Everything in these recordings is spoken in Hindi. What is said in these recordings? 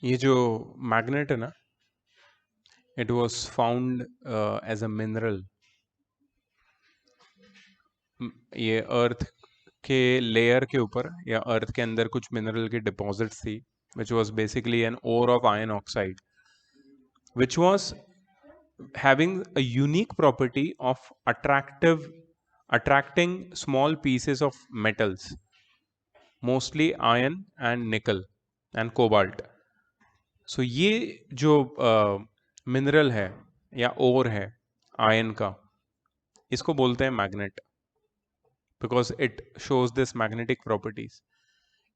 ये जो मैग्नेट है ना, it was found as a mineral. ये अर्थ के लेयर के ऊपर या अर्थ के अंदर कुछ मिनरल की डिपॉजिट्स थी, which was basically an ore of iron oxide, which was having a unique property of attracting small pieces of metals, mostly iron and nickel and cobalt. So ये जो मिनरल है या ओर है आयन का, इसको बोलते हैं magnet, because it shows this magnetic properties.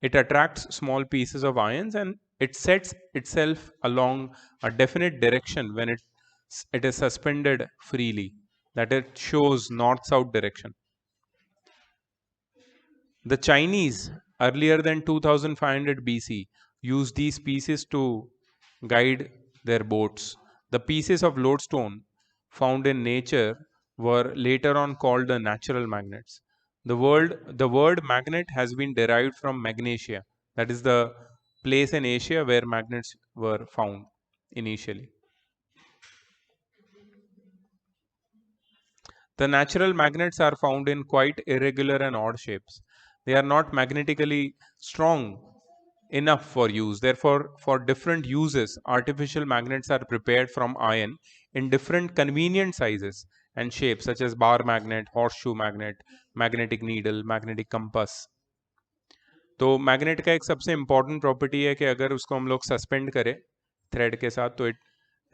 It attracts small pieces of ions and it sets itself along a definite direction when it is suspended freely, that it shows north south direction. The Chinese, earlier than 2500 BC, used these pieces to guide their boats. The pieces of lodestone found in nature were later on called the natural magnets. The word magnet has been derived from Magnesia, that is the place in Asia where magnets were found initially. The natural magnets are found in quite irregular and odd shapes. They are not magnetically strong enough for use. Therefore, for different uses, artificial magnets are prepared from iron in different convenient sizes and shapes, such as bar magnet, horseshoe magnet, magnetic needle, magnetic compass. तो मैग्नेट का एक सबसे इंपॉर्टेंट प्रॉपर्टी है कि अगर उसको हम लोग सस्पेंड करें थ्रेड के साथ तो it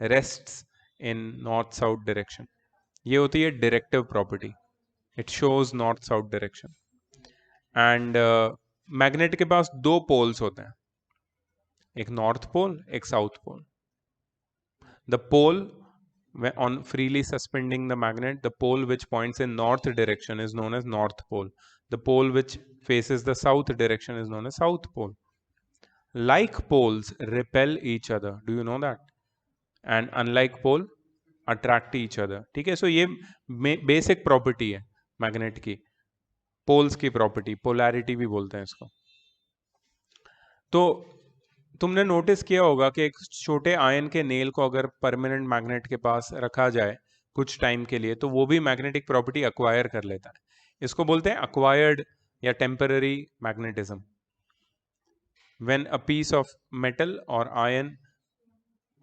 rests in north south direction. ये होती है directive property, it shows north south direction. And magnet के पास दो पोल्स होते हैं, एक नॉर्थ पोल एक south pole. The pole on freely suspending the magnet, the pole which points in north direction is known as north pole. The pole which faces the south direction is known as south pole. Like poles repel each other, do you know that? And unlike pole attract each other. ठीक है, सो ये बेसिक प्रॉपर्टी है मैग्नेट की, पोल्स की प्रॉपर्टी, पोलैरिटी भी बोलते हैं इसको। तो तुमने नोटिस किया होगा कि एक छोटे आयन के नेल को अगर परमानेंट मैग्नेट के पास रखा जाए कुछ टाइम के लिए तो वो भी मैग्नेटिक प्रॉपर्टी अक्वायर कर लेता है। इसको बोलते हैं अक्वायर्ड या temporary magnetism. When a piece of metal और iron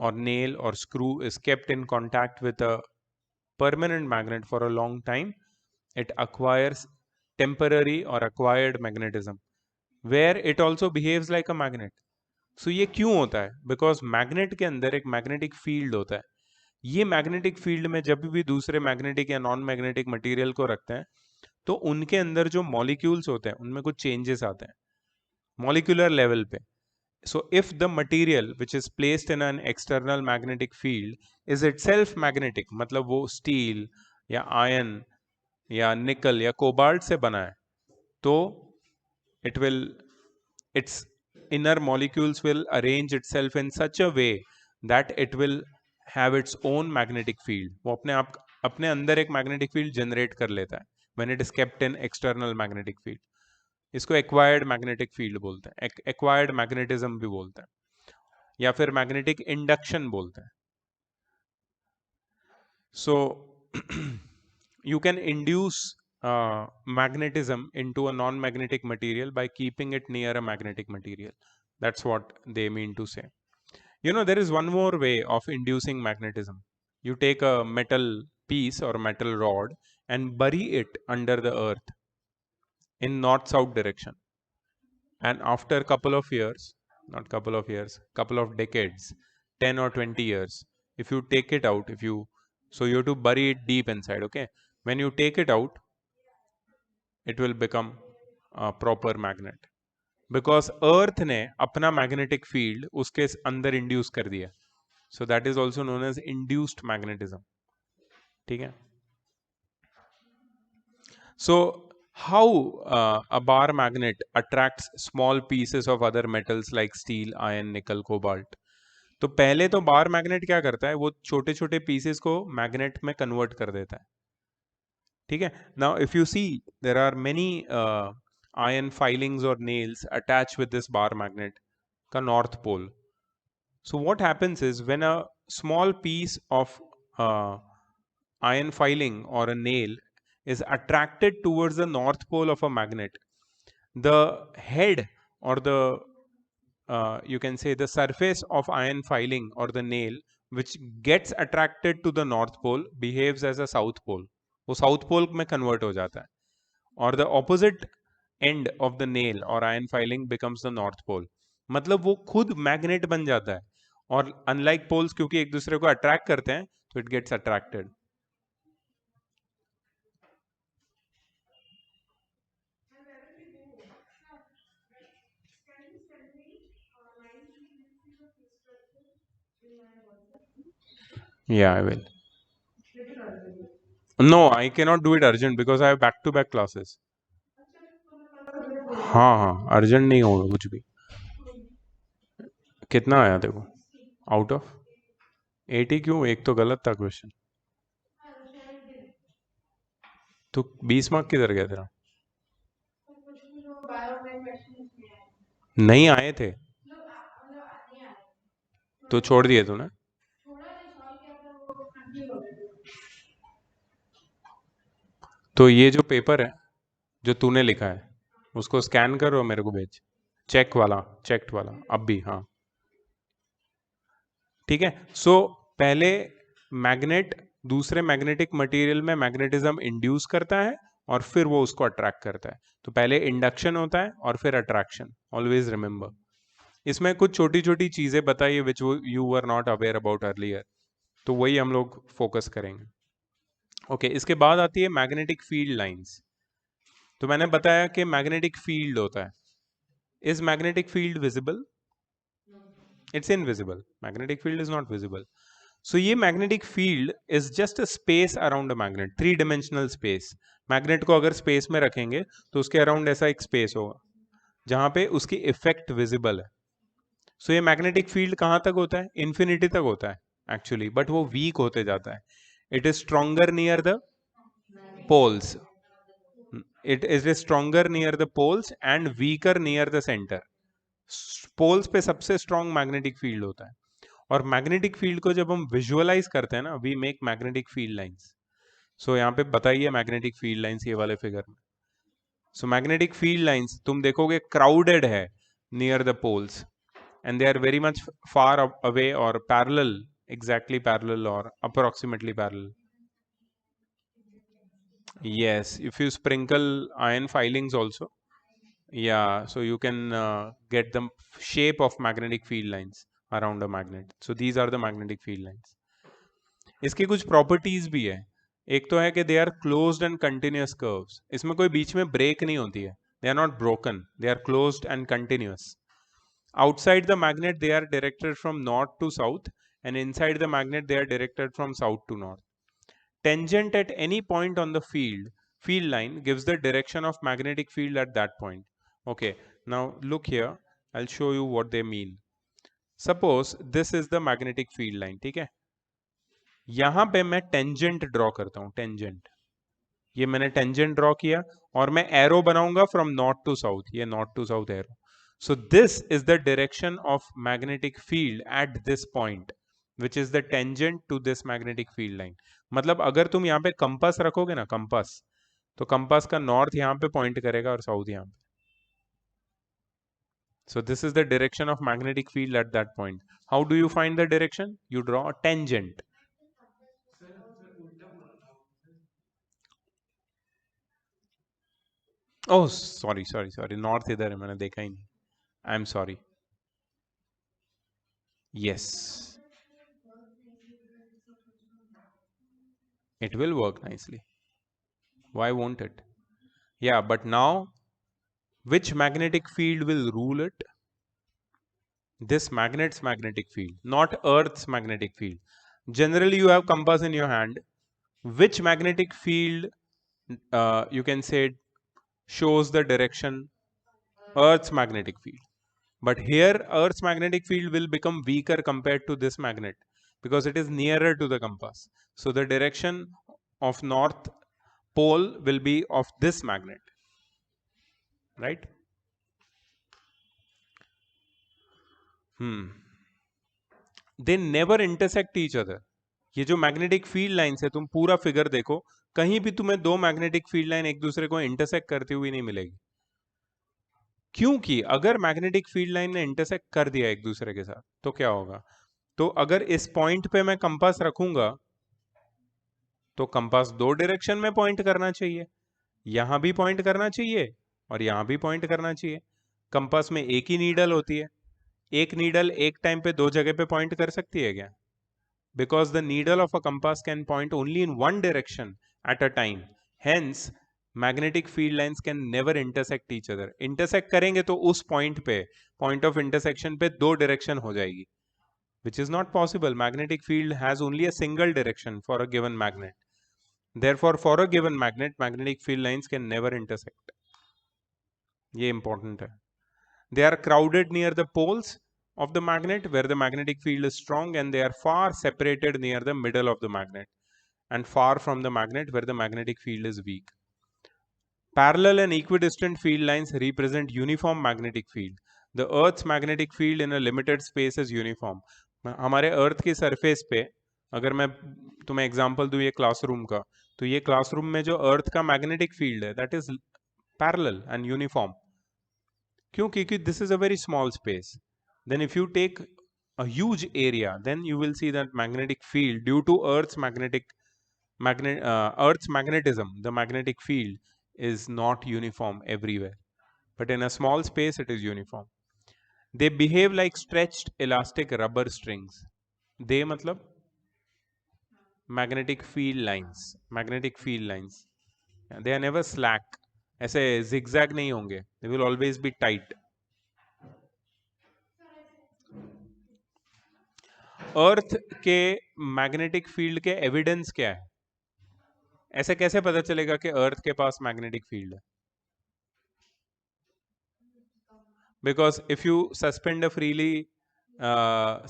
or nail or screw is kept in contact with a permanent magnet for a long time, it acquires temporary or acquired magnetism, where it also behaves like a magnet. So ये क्यों होता है? बिकॉज मैग्नेट के अंदर एक मैग्नेटिक फील्ड होता है। ये मैग्नेटिक फील्ड में जब भी दूसरे मैग्नेटिक या नॉन मैग्नेटिक मटेरियल को रखते हैं तो उनके अंदर जो मॉलिक्यूल्स होते हैं उनमें कुछ चेंजेस आते हैं मॉलिक्यूलर लेवल पे। So if the material which is placed in an external magnetic field is itself magnetic, मतलब वो स्टील या आयन या निकल या कोबाल्ट से बना है, तो it will, its inner molecules will arrange itself in such a way that it will have its own magnetic field. वो अपने अंदर एक magnetic field generate कर लेता है when it is kept in external magnetic field. इसको एक्वायर्ड मैग्नेटिक फील्ड बोलते हैं, एक्वायर्ड मैग्नेटिज्म भी बोलते हैं, या फिर मैग्नेटिक इंडक्शन बोलते हैं। सो you can induce magnetism into a non-magnetic material by keeping it near a magnetic material. That's what they mean to say. You know, there is one more way of inducing magnetism. You take a metal piece or metal rod and bury it under the earth in north-south direction. And after a couple of years, not couple of years, couple of decades, 10 or 20 years, if you take it out, so you have to bury it deep inside, okay? When you take it out, it will become a proper magnet. Because earth ने अपना magnetic field उसके अंदर induce कर दिया. So that is also known as induced magnetism. ठीक है? So how a bar magnet attracts small pieces of other metals like steel, iron, nickel, cobalt. तो पहले तो बार मैग्नेट क्या करता है, वो छोटे छोटे पीसेस को मैग्नेट में कन्वर्ट कर देता है। ठीक है, now if you see there are many iron filings और nails attach with this bar magnet का north pole. So what happens is when a small piece of iron filing or a nail is attracted towards the north pole of a magnet, the head or the you can say the surface of iron filing or the nail which gets attracted to the north pole behaves as a south pole. वो south pole में convert हो जाता है, और the opposite end of the nail or iron filing becomes the north pole. मतलब वो खुद magnet बन जाता है, और unlike poles क्योंकि एक दूसरे को attract करते हैं तो it gets attracted. Yeah, I will. No, I cannot do it urgent because I have back-to-back classes. हाँ हाँ, अर्जेंट नहीं होगा कुछ भी. कितना आया देखो, आउट ऑफ 80 क्यों? एक तो गलत था क्वेश्चन. तो 20 मार्क किधर गया तेरा? नहीं आए थे तो छोड़ दिए तूने. तो ये जो पेपर है जो तूने लिखा है उसको स्कैन कर और मेरे को भेज. चेक वाला, चेक्ड वाला, अब भी. हाँ ठीक है. सो पहले मैग्नेट दूसरे मैग्नेटिक मटेरियल में मैग्नेटिज्म इंड्यूस करता है और फिर वो उसको अट्रैक्ट करता है. तो पहले इंडक्शन होता है और फिर अट्रैक्शन. Always remember. इसमें कुछ छोटी छोटी चीजें बताइए which you were not aware about earlier, तो वही हम लोग फोकस करेंगे. ओके इसके बाद आती है मैग्नेटिक फील्ड लाइंस. तो मैंने बताया कि मैग्नेटिक फील्ड होता है. Is magnetic field visible? It's invisible. Magnetic field is not visible. So ये magnetic field is just a space around a magnet, 3-dimensional space. Magnet को अगर स्पेस में रखेंगे तो उसके अराउंड ऐसा एक स्पेस होगा जहां पे उसकी इफेक्ट विजिबल है. सो ये मैग्नेटिक फील्ड कहां तक होता है? इन्फिनिटी तक होता है एक्चुअली, बट वो वीक होते जाता है. It is stronger near the poles. It is stronger near the poles and weaker near the center. Poles पे सबसे स्ट्रॉन्ग मैग्नेटिक फील्ड होता है. और मैग्नेटिक फील्ड को जब हम विजुअलाइज करते हैं ना, we make magnetic field lines. So यहाँ पे बताइए मैग्नेटिक फील्ड लाइंस ये वाले फिगर में. सो मैग्नेटिक फील्ड लाइंस तुम देखोगे क्राउडेड है near the poles and they are very much far away or parallel, exactly parallel or approximately parallel. Yes, if you sprinkle iron filings also, yeah, so you can get the shape of magnetic field lines around a magnet. So these are the magnetic field lines. इसकी कुछ प्रॉपर्टीज भी है. एक तो है कि they are closed and continuous curves. इसमें कोई बीच में ब्रेक नहीं होती है. They are not broken, they are closed and continuous. Outside the magnet, they are directed from north to south, and inside the magnet, they are directed from south to north. Tangent at any point on the field line gives the direction of magnetic field at that point. Okay, now look here. I'll show you what they mean. Suppose this is the magnetic field line, ठीक है? यहां पे मैं टेंजेंट ड्रॉ करता हूं. टेंजेंट, ये मैंने टेंजेंट ड्रॉ किया और मैं एरो बनाऊंगा फ्रॉम नॉर्थ टू साउथ. ये north to south arrow. So this is the direction of magnetic field at this point, which is the tangent to this magnetic field line. मतलब अगर तुम यहाँ पे कंपास रखोगे ना, कंपास, तो कंपास का नॉर्थ यहाँ पे पॉइंट करेगा और साउथ यहाँ पे. So this is the direction of magnetic field at that point. How do you find the direction? You draw a tangent. Oh, sorry. North इधर है, मैंने देखा ही नहीं. I'm sorry. Yes. It will work nicely. Why won't it? Yeah, but now which magnetic field will rule it? This magnet's magnetic field, not Earth's magnetic field. Generally, you have compass in your hand. Which magnetic field, you can say, shows the direction? Earth's magnetic field. But here, Earth's magnetic field will become weaker compared to this magnet because it is nearer to the compass. So the direction of North Pole will be of this magnet, right? They never intersect each other. ये जो मैग्नेटिक फील्ड लाइंस है, तुम पूरा फिगर देखो, कहीं भी तुम्हें दो मैग्नेटिक फील्ड लाइन एक दूसरे को इंटरसेक्ट करती हुई नहीं मिलेगी। क्योंकि अगर मैग्नेटिक फील्ड लाइन ने इंटरसेक्ट कर दिया एक दूसरे के साथ तो क्या होगा? तो अगर इस पॉइंट पे मैं कंपास रखूंगा तो कंपास दो डायरेक्शन में पॉइंट करना चाहिए, यहां भी पॉइंट करना चाहिए और यहां भी पॉइंट करना चाहिए। कंपास में एक ही नीडल होती है, एक नीडल एक टाइम पे दो जगह पे पॉइंट कर सकती है क्या? Because the needle of a compass can point only in one direction at a time. Hence, magnetic field lines can never intersect each other. Intersect करेंगे तो उस point पे, point of intersection पे दो direction हो जाएगी, which is not possible. Magnetic field has only a single direction for a given magnet. Therefore, for a given magnet, magnetic field lines can never intersect. ये important है. They are crowded near the poles of the magnet where the magnetic field is strong, and they are far separated near the middle of the magnet and far from the magnet where the magnetic field is weak. Parallel and equidistant field lines represent uniform magnetic field. The Earth's magnetic field in a limited space is uniform. हमारे अर्थ की सरफेस पे अगर मैं तुम्हें एग्जांपल दूं ये क्लासरूम का, तो ये क्लासरूम में जो अर्थ का मैग्नेटिक फील्ड है that is parallel and uniform. क्यों? क्योंकि this is a very small space. Then if you take a huge area, then you will see that magnetic field due to Earth's magnetism, the magnetic field is not uniform everywhere, but in a small space it is uniform. They behave like stretched elastic rubber strings. They matlab magnetic field lines, magnetic field lines. They are never slack. ऐसे zigzag नहीं होंगे. They will always be tight. अर्थ के मैग्नेटिक फील्ड के एविडेंस क्या है? ऐसे कैसे पता चलेगा कि अर्थ के पास मैग्नेटिक फील्ड है? Because if you suspend a freely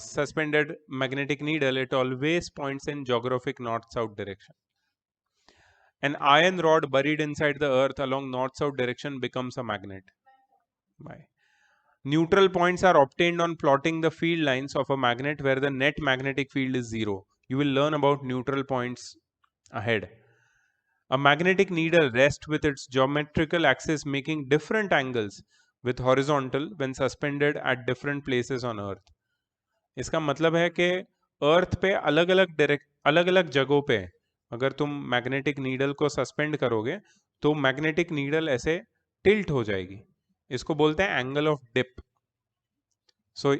suspended magnetic needle, it always points in geographic north-south direction. An iron rod buried inside the earth along north-south direction becomes a magnet. Why? Neutral points are obtained on plotting the field lines of a magnet where the net magnetic field is zero. You will learn about neutral points ahead. A magnetic needle rests with its geometrical axis making different angles with horizontal when suspended at different places on earth. इसका मतलब है कि अर्थ पे अलग अलग जगहों पे अगर तुम मैग्नेटिक नीडल को सस्पेंड करोगे तो मैग्नेटिक नीडल ऐसे टिल्ट हो जाएगी। इसको बोलते हैं angle of dip. So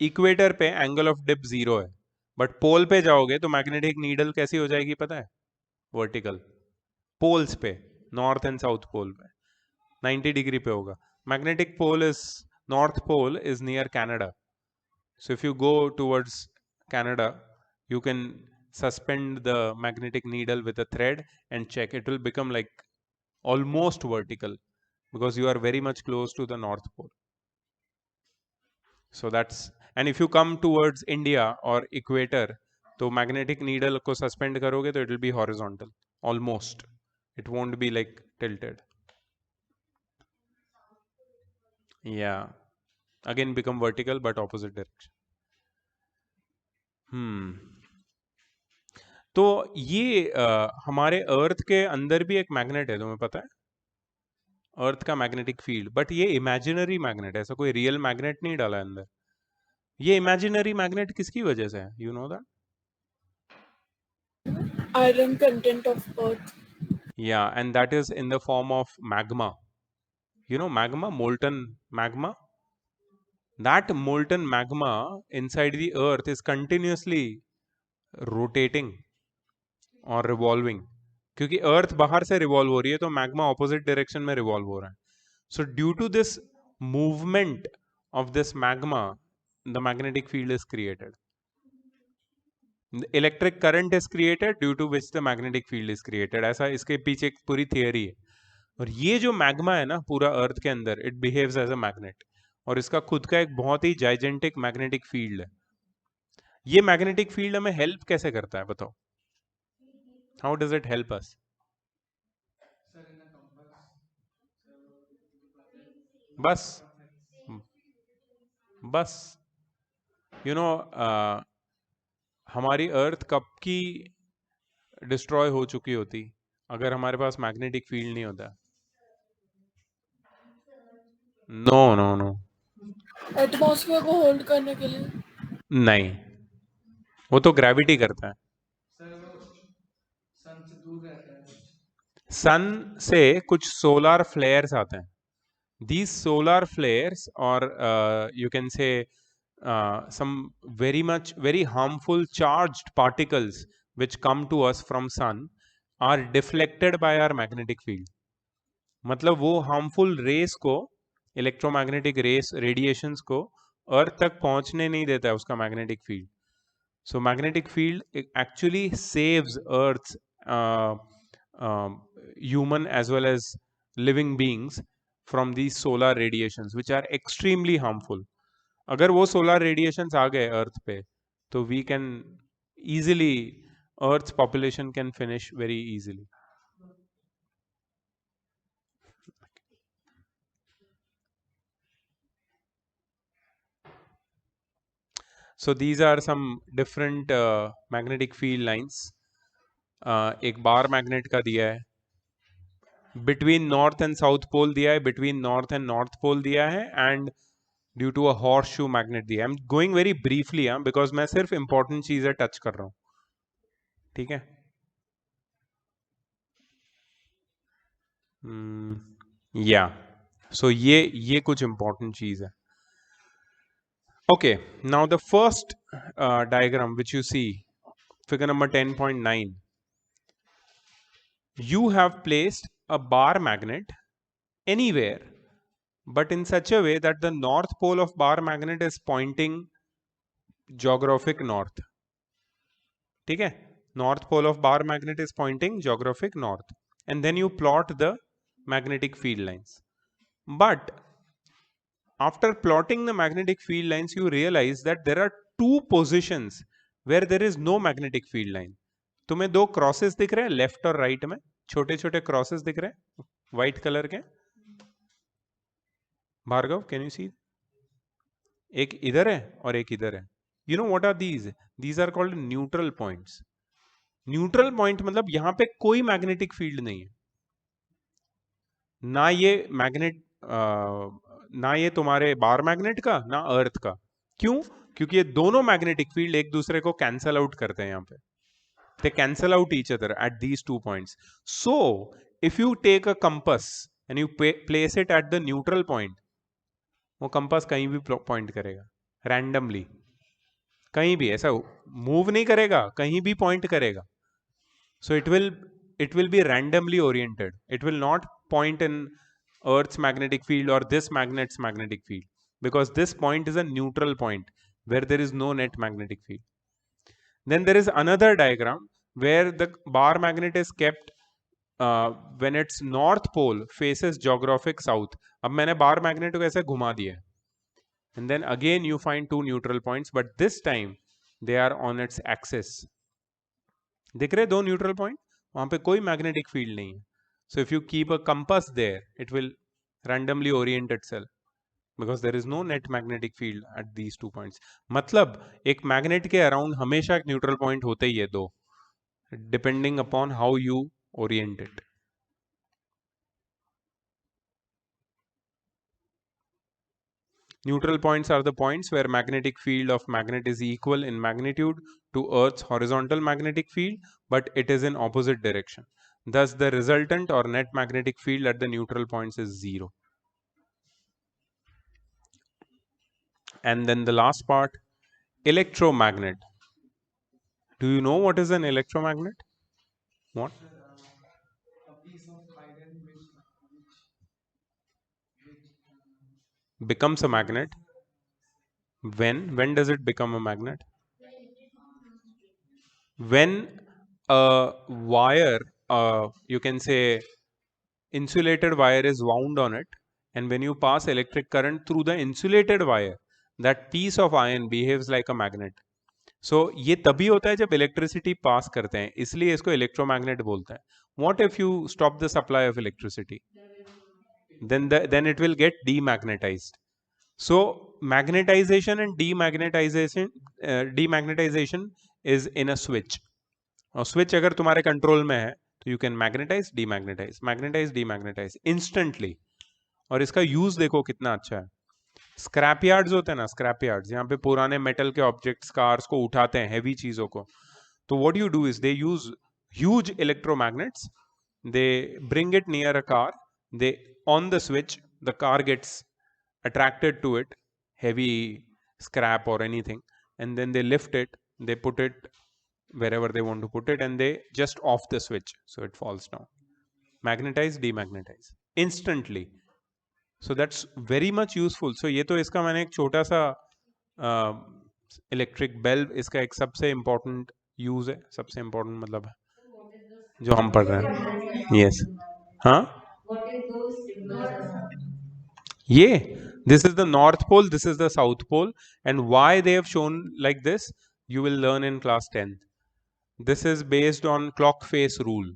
equator पे एंगल ऑफ डिप 0 है, बट पोल पे जाओगे तो मैग्नेटिक नीडल कैसी हो जाएगी पता है? वर्टिकल। पोल्स पे, नॉर्थ एंड साउथ पोल पे 90 डिग्री पे होगा। Magnetic pole is, north pole is near Canada. So if you go towards Canada, you can suspend the magnetic needle with a thread and check. It will become like almost vertical because you are very much close to the North Pole. So that's, and if you come towards India or equator, तो magnetic needle को suspend करोगे तो it will be horizontal, almost. It won't be like tilted. Yeah. Again become vertical but opposite direction. तो ये हमारे अर्थ के अंदर भी एक मैग्नेट है, तुम्हें पता है? अर्थ का मैग्नेटिक फील्ड, बट ये इमेजिनरी मैग्नेट है, ऐसा कोई रियल मैग्नेट नहीं डाला है अंदर। ये इमेजिनरी मैग्नेट किसकी वजह से है? You know that? Iron content of earth. या, and that is in the form of magma. You know magma, molten magma. That molten magma inside the earth is continuously rotating और रिवॉल्विंग, क्योंकि अर्थ बाहर से रिवॉल्व हो रही है तो मैग्मा ऑपोजिट डायरेक्शन में रिवॉल्व हो रहा है. So due to this movement of this magma the magnetic field is created. Electric current is created due to which the magnetic field is created. ऐसा इसके पीछे एक पूरी थियरी है. और ये जो मैग्मा है ना पूरा अर्थ के अंदर, it behaves as a magnet और इसका खुद का एक बहुत ही जाइजेंटिक मैग्नेटिक फील्ड है. ये मैग्नेटिक फील्ड हमें हेल्प कैसे करता है बताओ? How does it help us? बस बस यू नो हमारी अर्थ कब की डिस्ट्रॉय हो चुकी होती अगर हमारे पास मैग्नेटिक फील्ड नहीं होता? नो नो नो, एटमॉस्फेयर को होल्ड करने के लिए। नहीं, वो तो ग्रेविटी करता है। सन से कुछ सोलर फ्लेयर्स आते हैं. These solar flares, or you can say some very harmful charged particles which come to us from sun, are deflected by our magnetic field. मतलब वो harmful rays को, electromagnetic rays, radiations को अर्थ तक पहुंचने नहीं देता है उसका magnetic field. So magnetic field actually saves Earth's human as well as living beings from these solar radiations which are extremely harmful. अगर वो solar radiations आ गए Earth पे तो we can easily, Earth's population can finish very easily. So these are some different magnetic field lines. एक बार मैग्नेट का दिया है, between north and south pole दिया है, between north and north pole दिया है, and due to a horseshoe magnet दिया है. I am going very briefly because मैं सिर्फ इंपॉर्टेंट चीजें टच कर रहा हूं. ठीक है. या सो ये कुछ इंपॉर्टेंट चीज है. Okay, now the first diagram which you see, figure number 10.9. You have placed a bar magnet anywhere, but in such a way that the north pole of bar magnet is pointing geographic north. ठीक है, north pole of bar magnet is pointing geographic north, and then you plot the magnetic field lines. But after plotting the magnetic field lines, you realize that there are two positions where there is no magnetic field line. तुम्हें दो क्रॉसेस दिख रहे हैं लेफ्ट और राइट में, छोटे छोटे क्रॉसेस दिख रहे हैं व्हाइट कलर के. Bhargav, can you see? एक इधर है और एक इधर है. You know what are these? These are called neutral points. Neutral point मतलब यहां पे कोई मैग्नेटिक फील्ड नहीं है, ना ये मैग्नेट, ना ये तुम्हारे बार मैग्नेट का, ना अर्थ का. क्यों? क्योंकि ये दोनों मैग्नेटिक फील्ड एक दूसरे को कैंसल आउट करते हैं यहाँ पे. they cancel out each other at these 2 points. So if you take a compass and you place it at the neutral point, वो कंपास कहीं भी पॉइंट करेगा रैंडमली, कहीं भी ऐसा मूव नहीं करेगा, कहीं भी पॉइंट करेगा. So it will be randomly oriented. It will not point in Earth's magnetic field or this magnet's magnetic field, because this point is a neutral point where there is no net magnetic field. Then there is another diagram where the bar magnet is kept when its north pole faces geographic south. अब मैंने bar magnet को ऐसे घुमा दिया है, and then again you find two neutral points, but this time they are on its axis. दिख रहे दो न्यूट्रल पॉइंट, वहां पे कोई मैग्नेटिक फील्ड नहीं है. So if you keep a compass there, it will randomly orient itself because there is no net magnetic field at these 2 points. मतलब एक मैग्नेट के अराउंड हमेशा एक न्यूट्रल पॉइंट होते ही है दो, depending upon how you Orient it. Neutral points are the points where magnetic field of magnet is equal in magnitude to Earth's horizontal magnetic field, but it is in opposite direction. Thus, the resultant or net magnetic field at the neutral points is 0. And then the last part, electromagnet. Do you know what is an electromagnet? What? Becomes a magnet. When does it become a magnet? When a wire, you can say insulated wire, is wound on it, and when you pass electric current through the insulated wire, that piece of iron behaves like a magnet. So ये तभी होता है जब इलेक्ट्रिसिटी पास करते हैं, इसलिए इसको इलेक्ट्रोमैग्नेट बोलते हैं. What if you stop the supply of electricity? Then it will get demagnetized. So magnetization and demagnetization is in a switch, और स्विच अगर तुम्हारे कंट्रोल में है तो you can magnetize demagnetize instantly. और इसका यूज देखो कितना अच्छा है। स्क्रैप यार्ड्स होते हैं ना, स्क्रैप यार्ड्स, यहाँ पे पुराने मेटल के ऑब्जेक्ट्स, कार्स को उठाते हैं, हैवी चीजों को, तो what you do is they use huge electromagnets, they bring it near a car, they on the switch, the car gets attracted to it, heavy scrap or anything, and then they lift it, they put it wherever they want to put it, and they just off the switch, so it falls down. Magnetize, demagnetize instantly, so that's very much useful. So ये तो इसका मैंने एक छोटा सा इलेक्ट्रिक बेल, इसका एक सबसे इम्पोर्टेंट यूज है, सबसे इम्पोर्टेंट मतलब है जो हम पढ़ रहे हैं। यस, हाँ, ये this is the north pole, this is the south pole, and why they have shown like this you will learn in class 10. This is based on clock face rule,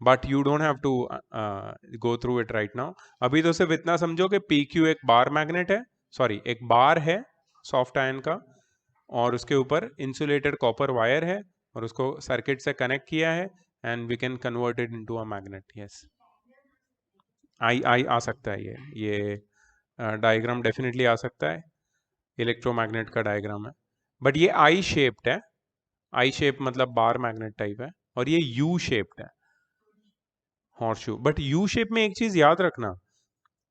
but you don't have to go through it right now. अभी तो सिर्फ इतना समझो कि PQ एक बार मैग्नेट है, सॉरी एक बार है सॉफ्ट आयन का, और उसके ऊपर इंसुलेटेड कॉपर वायर है, और उसको सर्किट से कनेक्ट किया है, and we can convert it into a magnet. Yes, I आ सकता है, ये डायग्राम डेफिनेटली आ सकता है, इलेक्ट्रोमैग्नेट का डायग्राम है, बट ये आई शेप्ड है, आई शेप मतलब बार मैग्नेट टाइप है, और ये यू शेप्ड है, हॉर्सशू। बट यू शेप में एक चीज याद रखना,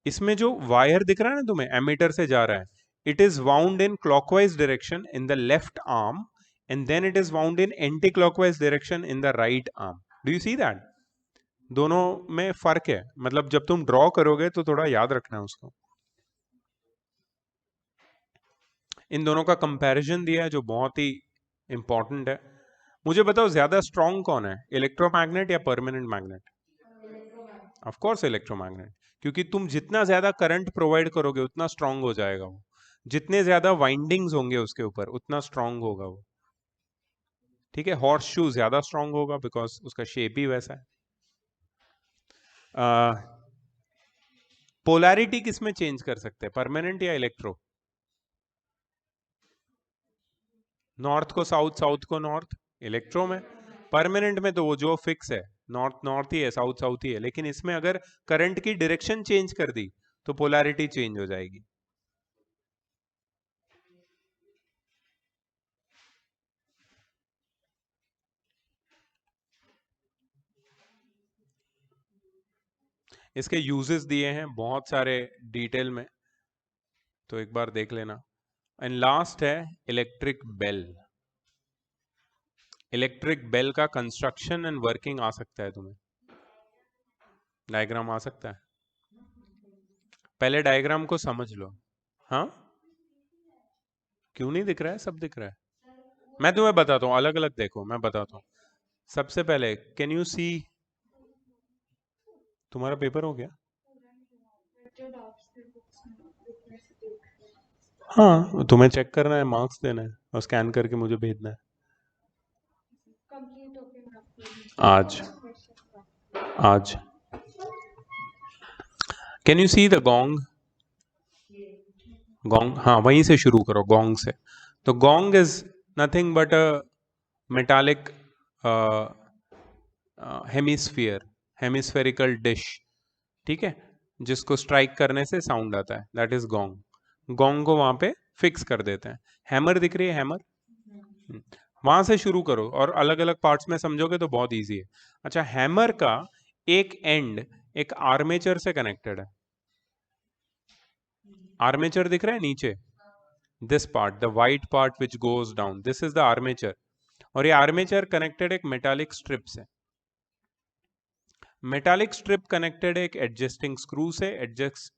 इसमें जो वायर दिख रहा है ना तुम्हें, एमीटर से जा रहा है, it is wound in clockwise direction in the left arm, and then it is wound in anti-clockwise direction in the right arm. Do you see that? दोनों में फर्क है, मतलब जब तुम ड्रॉ करोगे तो थोड़ा याद रखना है उसको। इन दोनों का कंपैरिजन दिया है जो बहुत ही इंपॉर्टेंट है। मुझे बताओ ज्यादा स्ट्रॉन्ग कौन है, इलेक्ट्रोमैग्नेट या permanent magnet? Of course electromagnet, क्योंकि तुम जितना ज्यादा करंट प्रोवाइड करोगे उतना स्ट्रांग हो जाएगा वो, जितने ज्यादा वाइंडिंग्स होंगे उसके ऊपर उतना स्ट्रांग होगा वो। ठीक है, हॉर्स शू ज्यादा स्ट्रांग होगा बिकॉज उसका शेप ही वैसा है। पोलैरिटी किस में चेंज कर सकते हैं, परमानेंट या इलेक्ट्रो? नॉर्थ को साउथ, साउथ को नॉर्थ, इलेक्ट्रो में। परमानेंट में तो वो जो फिक्स है, नॉर्थ नॉर्थ ही है, साउथ साउथ ही है, लेकिन इसमें अगर करंट की डायरेक्शन चेंज कर दी तो पोलैरिटी चेंज हो जाएगी। इसके यूजेस दिए हैं बहुत सारे डिटेल में, तो एक बार देख लेना। एंड लास्ट है इलेक्ट्रिक बेल। इलेक्ट्रिक बेल का कंस्ट्रक्शन एंड वर्किंग आ सकता है तुम्हें, डायग्राम आ सकता है, पहले डायग्राम को समझ लो। हाँ, क्यों नहीं दिख रहा है? सब दिख रहा है, मैं तुम्हें बताता हूँ, अलग अलग देखो, मैं बताता हूँ। सबसे पहले कैन यू सी, तुम्हारा पेपर हो गया? हाँ, तुम्हें चेक करना है, मार्क्स देना है और स्कैन करके मुझे भेजना है आज। आज can you see the gong? Gong, हाँ वहीं से शुरू करो, गोंग से। तो gong is nothing but a metallic hemisphere, hemispherical dish, ठीक है, जिसको स्ट्राइक करने से साउंड आता है, दैट इज गोंग। गोंग को वहां पे फिक्स कर देते हैं। हैमर दिख रही है, हैमर, वहां से शुरू करो और अलग अलग पार्ट्स में समझोगे तो बहुत इजी है। अच्छा, हैमर का एक एंड एक आर्मेचर से कनेक्टेड है, आर्मेचर दिख रहा है नीचे, this part, the white part which goes down, this is the armature, और ये आर्मेचर कनेक्टेड एक मेटालिक स्ट्रिप से, मेटालिक स्ट्रिप कनेक्टेड एक एडजस्टिंग स्क्रू से,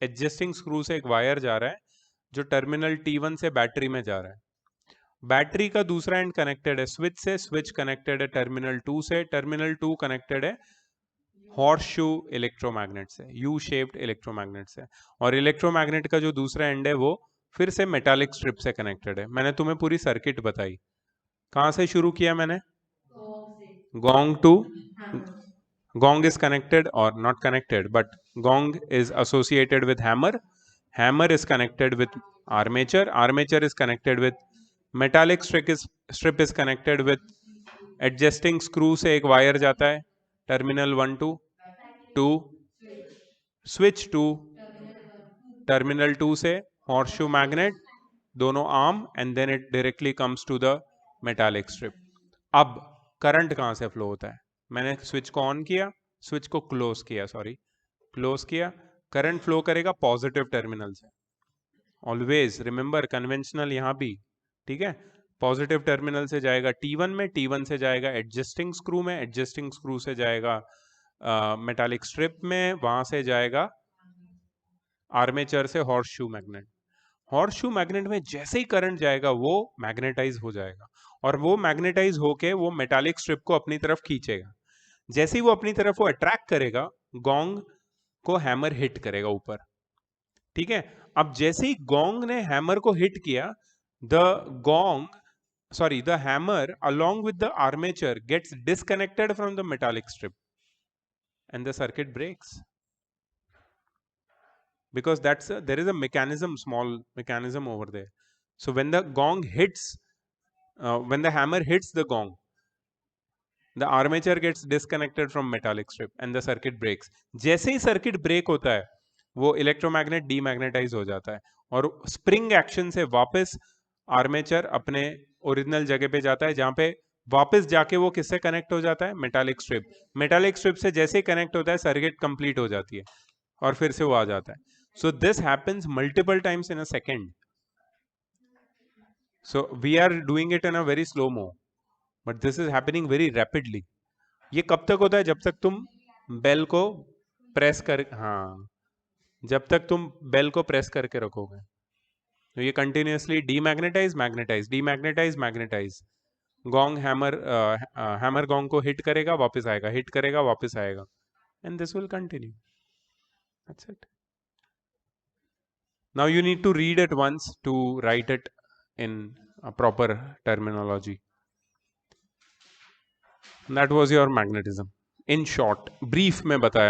एडजस्टिंग स्क्रू से एक वायर जा रहा है जो टर्मिनल T1 से बैटरी में जा रहा है, बैटरी का दूसरा एंड कनेक्टेड है स्विच से, स्विच कनेक्टेड है टर्मिनल 2 से, टर्मिनल 2 कनेक्टेड है हॉर्सशू इलेक्ट्रोमैग्नेट से, यू शेप्ड इलेक्ट्रोमैग्नेट से, और इलेक्ट्रोमैग्नेट का जो दूसरा एंड है वो फिर से मेटालिक स्ट्रिप से कनेक्टेड है। मैंने तुम्हें पूरी सर्किट बताई, कहां से शुरू किया मैंने? Gong to, gong is connected or not connected, but gong is associated with hammer, hammer is connected with armature, armature is connected with metallic strip is connected with adjusting screw से एक वायर जाता है terminal 1 to switch to terminal 2 से horseshoe magnet दोनों arm and then it directly comes to the metallic strip. अब करंट कहाँ से फ्लो होता है? मैंने स्विच को ऑन किया, स्विच को क्लोज किया, क्लोज किया, करंट फ्लो करेगा पॉजिटिव टर्मिनल से. ऑलवेज रिमेंबर कन्वेंशनल यहाँ भी, ठीक है, पॉजिटिव टर्मिनल से जाएगा T1 में, T1 से जाएगा एडजस्टिंग स्क्रू में, एडजस्टिंग स्क्रू से जाएगा मेटालिक स्ट्रिप में, वहां से जाएगा आर्मेचर से हॉर्सशू मैग्नेट. हॉर्सशू मैग्नेट में जैसे ही करंट जाएगा वो मैग्नेटाइज हो जाएगा और वो मैग्नेटाइज होके वो मेटालिक स्ट्रिप को अपनी तरफ खींचेगा. जैसे ही वो अपनी तरफ वो अट्रैक्ट करेगा, गोंग को हैमर हिट करेगा ऊपर. ठीक है, अब जैसे ही गोंग ने हैमर को हिट किया, the hammer along with the armature gets disconnected from the metallic strip and the circuit breaks. Because there is a mechanism, small mechanism over there. So when the gong hits, when the hammer hits the gong, the armature gets disconnected from metallic strip and the circuit breaks. जैसे ही circuit break होता है, वो electromagnet demagnetize हो जाता है और spring action से वापस armature अपने ओरिजिनल जगह पे जाता है, जहां पे वापस जाके वो किससे कनेक्ट हो जाता है? Metallic strip. मेटालिक स्ट्रिप से जैसे ही कनेक्ट होता है, सर्किट कंप्लीट हो जाती है और फिर से वो आ जाता है. So this happens multiple times in a second. So we are doing it in a very slow mo, but this is happening very rapidly. ये कब तक होता है? जब तक तुम बेल को प्रेस कर, हाँ, जब तक तुम बेल को प्रेस करके रखोगे. तो ये continuously demagnetize, magnetize, demagnetize, magnetize. Gong hammer gong को हिट करेगा, वापस आएगा, हिट करेगा, वापस आएगा, and this will continue. That's it. Now you need to read it once to write it in a proper terminology. That was your magnetism. In short, brief में बताया.